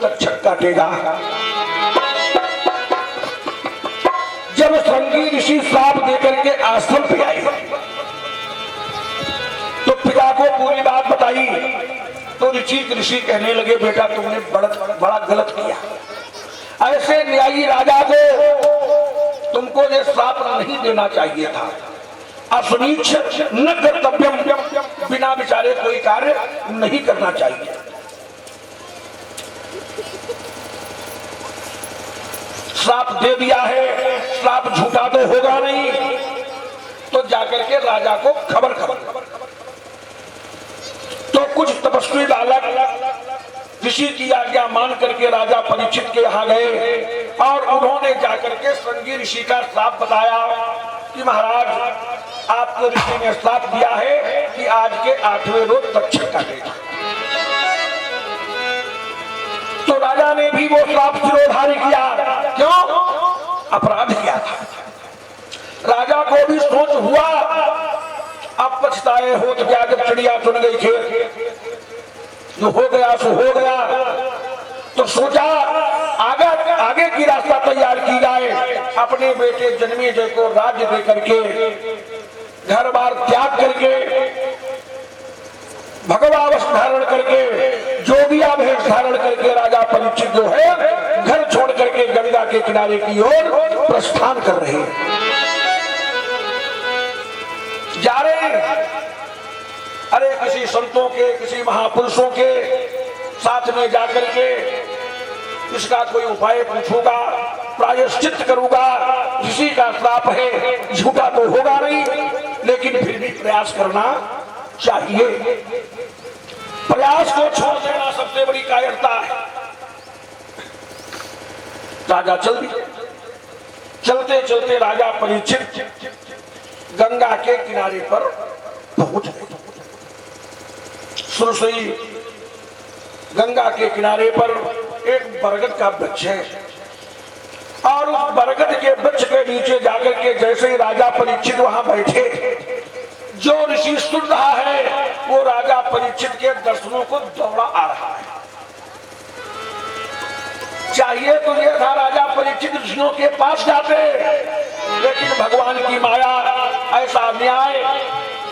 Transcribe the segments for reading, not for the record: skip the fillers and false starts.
तक्षक काटेगा। जब श्रृंगी ऋषि श्राप देकर के आश्रम पे आए तो पिता को पूरी बात बताई तो ऋषि कहने लगे, बेटा तुमने बड़ा गलत किया। ऐसे न्यायी राजा को तुमको ये श्राप नहीं देना चाहिए था। असमीक्ष न कर्तव्यम, बिना विचारे कोई कार्य नहीं करना चाहिए। श्राप दे दिया है, श्राप झूठा तो होगा नहीं, तो जाकर के राजा को खबर तो कुछ तपस्वी बालक ऋषि की आज्ञा मान करके राजा परीक्षित के यहाँ गए और उन्होंने जाकर के श्रृंगी ऋषि का श्राप बताया कि महाराज आपको ऋषि ने श्राप दिया है कि आज के 8वें रोज तक्षक काटेगा। तो राजा ने भी वो श्राप शिरोधार्य किया। क्यों? अपराध किया था। राजा को भी सोच हुआ, अब पछताए हो तो क्या, जब चिड़िया चुन गई खेत, जो हो गया सो हो गया। तो सोचा आगे की रास्ता तैयार की जाए। अपने बेटे जन्मेजय को राज्य दे करके, घर बार त्याग करके, भगवा वस्त्र धारण करके, जोगिया भेष धारण करके राजा परीक्षित जो है घर छोड़ करके गंगा के किनारे की ओर प्रस्थान कर रहे हैं, जा रहे हैं। अरे किसी संतों के, किसी महापुरुषों के साथ में जाकर के इसका कोई उपाय पूछूंगा, प्रायश्चित करूंगा। ऋषि का श्राप है, झूठा तो होगा नहीं, लेकिन फिर भी प्रयास करना चाहिए। प्रयास को छोड़ देना सबसे बड़ी कायरता है। राजा चल दिए। चलते चलते राजा परीक्षित गंगा के किनारे पर पहुंच गए। सुरसई गंगा के किनारे पर एक बरगद का वृक्ष है और उस बरगद के वृक्ष के नीचे जाकर के जैसे ही राजा परीक्षित वहां बैठे, जो ऋषि सुन रहा है वो राजा परीक्षित के दर्शनों को दौड़ा आ रहा है। चाहिए तो ये था राजा परीक्षित ऋषियों के पास जाते, लेकिन भगवान की माया, ऐसा न्याय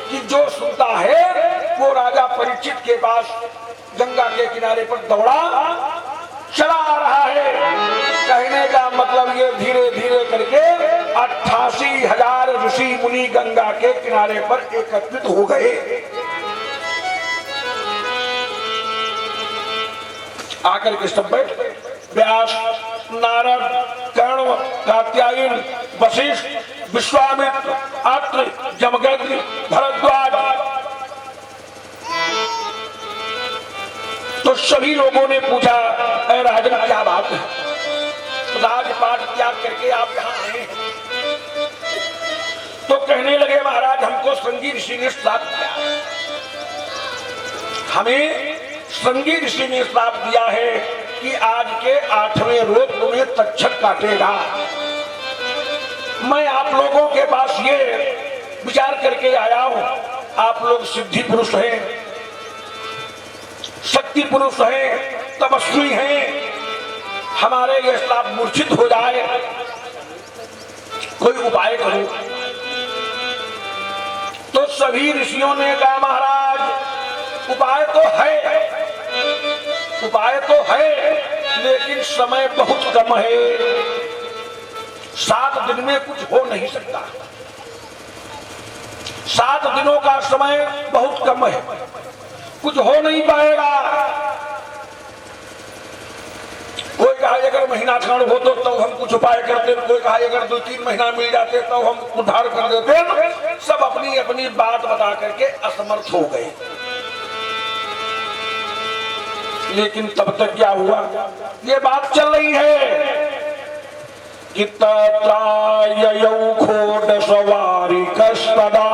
कि जो सुनता है वो राजा परीक्षित के पास गंगा के किनारे पर दौड़ा चला आ रहा है। कहने का मतलब ये धीरे धीरे करके 88,000 ऋषि मुनि गंगा के किनारे पर एकत्रित हो गए। आकर के सब बैठ गए। व्यास, नारद, कर्ण, कात्यायन, वशिष्ठ, विश्वामित्र, अत्रि, जमदग्नि, भरद्वाज। तो सभी लोगों ने पूछा, अरे राजन क्या बात है, राजपाट त्याग करके आप यहाँ आए हैं? तो कहने लगे, महाराज हमको श्रृंगी ऋषि ने श्राप दिया, हमें श्रृंगी ऋषि ने श्राप दिया है कि आज के 8वें रोज तुम्हें तक्षक काटेगा। मैं आप लोगों के पास ये विचार करके आया हूं, आप लोग सिद्धि पुरुष हैं, शक्ति पुरुष हैं, तपस्वी हैं, हमारे ये श्राप मूर्छित हो जाए, कोई उपाय करो। तो सभी ऋषियों ने कहा, महाराज उपाय तो है, उपाय तो है, लेकिन समय बहुत कम है, 7 दिन में कुछ हो नहीं सकता। 7 दिनों का समय बहुत कम है, कुछ हो नहीं पाएगा। कोई कहा अगर महीना क्षण हो तो हम कुछ उपाय करते, कोई कहा अगर 2-3 महीना मिल जाते तो हम उद्धार कर देते। सब अपनी अपनी बात बता करके असमर्थ हो गए। लेकिन तब तक क्या हुआ, ये बात चल रही है कि तत्राययौ खोट सवारी कस्तदा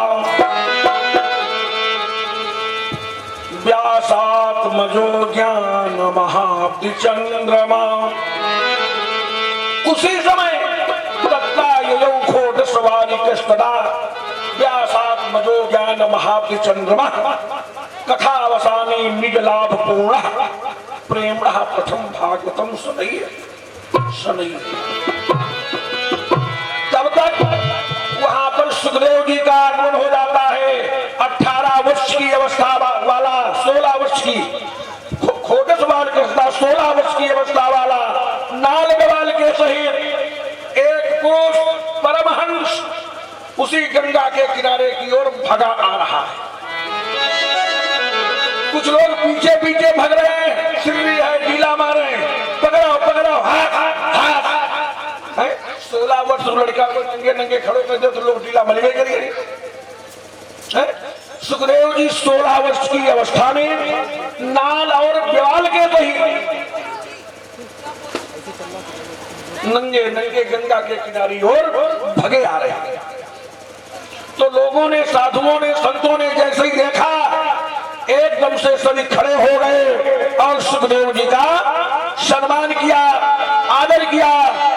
व्यासात्मजो ज्ञान महाब्धि चंद्रमा। उसी समय तत्राययौ खोट सवारी कस्तदा व्यासात्मजो ज्ञान महाब्धि चंद्रमा कथावसानी निज लाभ पूर्ण। प्रेम प्रथम भागवतम सुनई सुनई। तब तक वहां पर सुखदेव जी का आगमन हो जाता है। 18 वर्ष की अवस्था वाला, 16 वर्ष की खोटस बाल के 16 वर्ष की अवस्था वाला नाल गवाल के सहित एक पुरुष परमहंस उसी गंगा के किनारे की ओर भगा आ रहा है। कुछ लोग पीछे पीछे भग रहे हैं, सिल्ली है, ढीला मार रहे हैं, पकड़ाओ पकड़ाओ, हाथ हाथ। 16 वर्ष लड़का को नंगे नंगे खड़े कर दे तो लोग ढीला मलबे करिए। सुखदेव जी 16 वर्ष की अवस्था में नाल और ग्वाल के सहित नंगे नंगे गंगा के किनारे और भगे आ रहे हैं। तो लोगों ने, साधुओं ने, संतों ने जैसे ही देखा एकदम से सभी खड़े हो गए और सुखदेव जी का सम्मान किया, आदर किया।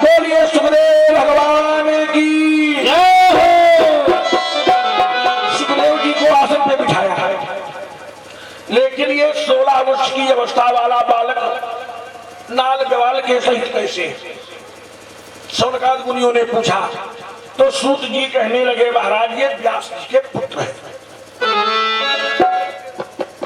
बोलिए सुखदेव भगवान की जय हो। सुखदेव जी को आसन पे बिठाया है, लेकिन ये 16 वर्ष की अवस्था वाला बालक नाल ग्वाल के सहित कैसे? सौनकादि मुनियों ने पूछा तो सूत जी कहने लगे, महाराज ये व्यास जी के पुत्र है।